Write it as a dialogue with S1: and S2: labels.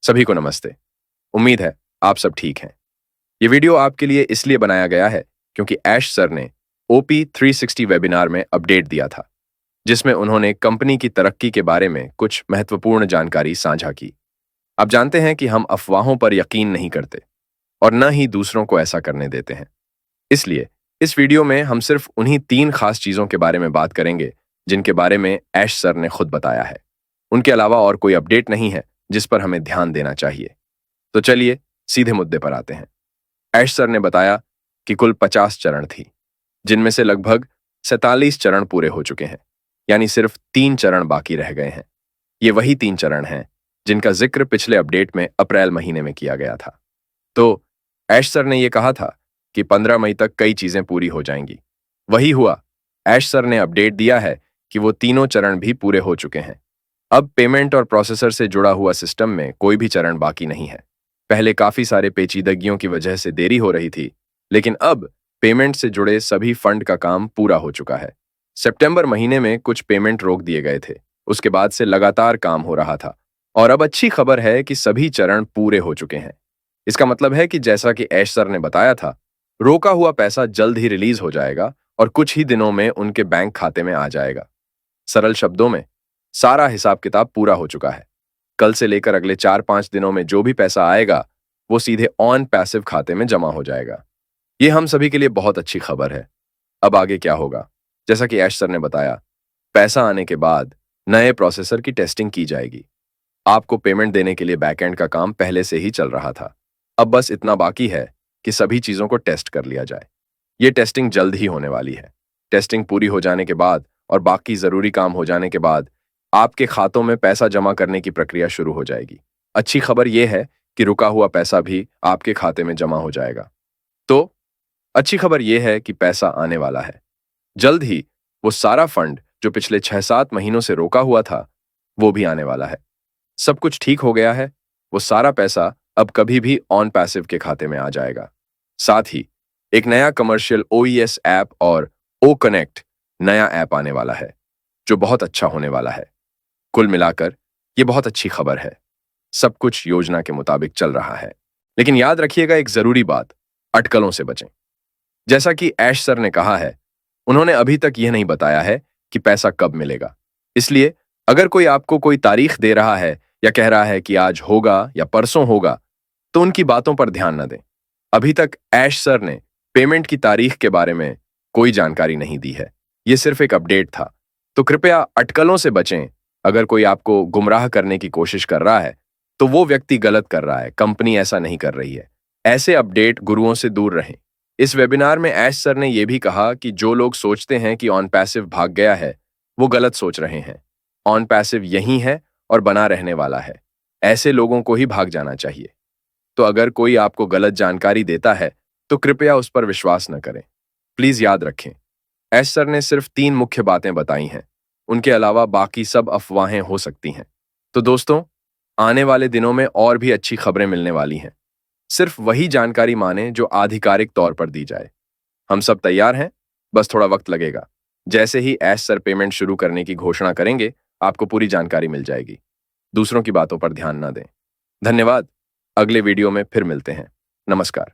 S1: सभी को नमस्ते। उम्मीद है आप सब ठीक हैं। ये वीडियो आपके लिए इसलिए बनाया गया है क्योंकि ऐश सर ने ओपी 360 वेबिनार में अपडेट दिया था, जिसमें उन्होंने कंपनी की तरक्की के बारे में कुछ महत्वपूर्ण जानकारी साझा की। आप जानते हैं कि हम अफवाहों पर यकीन नहीं करते और न ही दूसरों को ऐसा करने देते हैं। इसलिए इस वीडियो में हम सिर्फ उन्हीं 3 खास चीजों के बारे में बात करेंगे जिनके बारे में ऐश सर ने खुद बताया है। उनके अलावा और कोई अपडेट नहीं है जिस पर हमें ध्यान देना चाहिए। तो चलिए सीधे मुद्दे पर आते हैं। ऐश सर ने बताया कि कुल 50 चरण थी, जिनमें से लगभग 47 चरण पूरे हो चुके हैं, यानी सिर्फ 3 चरण बाकी रह गए हैं। ये वही 3 चरण हैं जिनका जिक्र पिछले अपडेट में अप्रैल महीने में किया गया था। तो ऐश सर ने यह कहा था कि 15 मई तक कई चीजें पूरी हो जाएंगी। वही हुआ। ऐश सर ने अपडेट दिया है कि वो तीनों चरण भी पूरे हो चुके हैं। अब पेमेंट और प्रोसेसर से जुड़ा हुआ सिस्टम में कोई भी चरण बाकी नहीं है। पहले काफी सारे पेचीदगियों की वजह से देरी हो रही थी, लेकिन अब पेमेंट से जुड़े सभी फंड का काम पूरा हो चुका है। सितंबर महीने में कुछ पेमेंट रोक दिए गए थे, उसके बाद से लगातार काम हो रहा था और अब अच्छी खबर है कि सभी चरण पूरे हो चुके हैं। इसका मतलब है कि जैसा कि ऐश सर ने बताया था, रोका हुआ पैसा जल्द ही रिलीज हो जाएगा और कुछ ही दिनों में उनके बैंक खाते में आ जाएगा। सरल शब्दों में सारा हिसाब किताब पूरा हो चुका है। कल से लेकर अगले 4-5 दिनों में जो भी पैसा आएगा वो सीधे ऑन पैसिव खाते में जमा हो जाएगा। ये हम सभी के लिए बहुत अच्छी खबर है। अब आगे क्या होगा? जैसा कि ऐश सर ने बताया, पैसा आने के बाद नए प्रोसेसर की टेस्टिंग की जाएगी। आपको पेमेंट देने के लिए बैकएंड का काम पहले से ही चल रहा था। अब बस इतना बाकी है कि सभी चीजों को टेस्ट कर लिया जाए। ये टेस्टिंग जल्द ही होने वाली है। टेस्टिंग पूरी हो जाने के बाद और बाकी जरूरी काम हो जाने के बाद आपके खातों में पैसा जमा करने की प्रक्रिया शुरू हो जाएगी। अच्छी खबर यह है कि रुका हुआ पैसा भी आपके खाते में जमा हो जाएगा। तो अच्छी खबर यह है कि पैसा आने वाला है। जल्द ही वो सारा फंड जो पिछले 6-7 महीनों से रोका हुआ था, वो भी आने वाला है। सब कुछ ठीक हो गया है। वो सारा पैसा अब कभी भी ऑन पैसिव के खाते में आ जाएगा। साथ ही एक नया कमर्शियल ओईएस ऐप और ओ कनेक्ट नया ऐप आने वाला है, जो बहुत अच्छा होने वाला है। कुल मिलाकर ये बहुत अच्छी खबर है। सब कुछ योजना के मुताबिक चल रहा है। लेकिन याद रखिएगा एक जरूरी बात, अटकलों से बचें। जैसा कि ऐश सर ने कहा है, उन्होंने अभी तक यह नहीं बताया है कि पैसा कब मिलेगा। इसलिए अगर कोई आपको कोई तारीख दे रहा है या कह रहा है कि आज होगा या परसों होगा, तो उनकी बातों पर ध्यान न दें। अभी तक ऐश सर ने पेमेंट की तारीख के बारे में कोई जानकारी नहीं दी है। यह सिर्फ एक अपडेट था। तो कृपया अटकलों से बचें। अगर कोई आपको गुमराह करने की कोशिश कर रहा है, तो वो व्यक्ति गलत कर रहा है। कंपनी ऐसा नहीं कर रही है। ऐसे अपडेट गुरुओं से दूर रहें। इस वेबिनार में ऐश सर ने यह भी कहा कि जो लोग सोचते हैं कि ऑन पैसिव भाग गया है, वो गलत सोच रहे हैं। ऑन पैसिव यही है और बना रहने वाला है। ऐसे लोगों को ही भाग जाना चाहिए। तो अगर कोई आपको गलत जानकारी देता है, तो कृपया उस पर विश्वास न करें। प्लीज याद रखें, ऐश सर ने सिर्फ 3 मुख्य बातें बताई हैं। उनके अलावा बाकी सब अफवाहें हो सकती हैं। तो दोस्तों, आने वाले दिनों में और भी अच्छी खबरें मिलने वाली हैं। सिर्फ वही जानकारी माने जो आधिकारिक तौर पर दी जाए। हम सब तैयार हैं, बस थोड़ा वक्त लगेगा। जैसे ही ऐश सर पेमेंट शुरू करने की घोषणा करेंगे, आपको पूरी जानकारी मिल जाएगी। दूसरों की बातों पर ध्यान न दें। धन्यवाद। अगले वीडियो में फिर मिलते हैं। नमस्कार।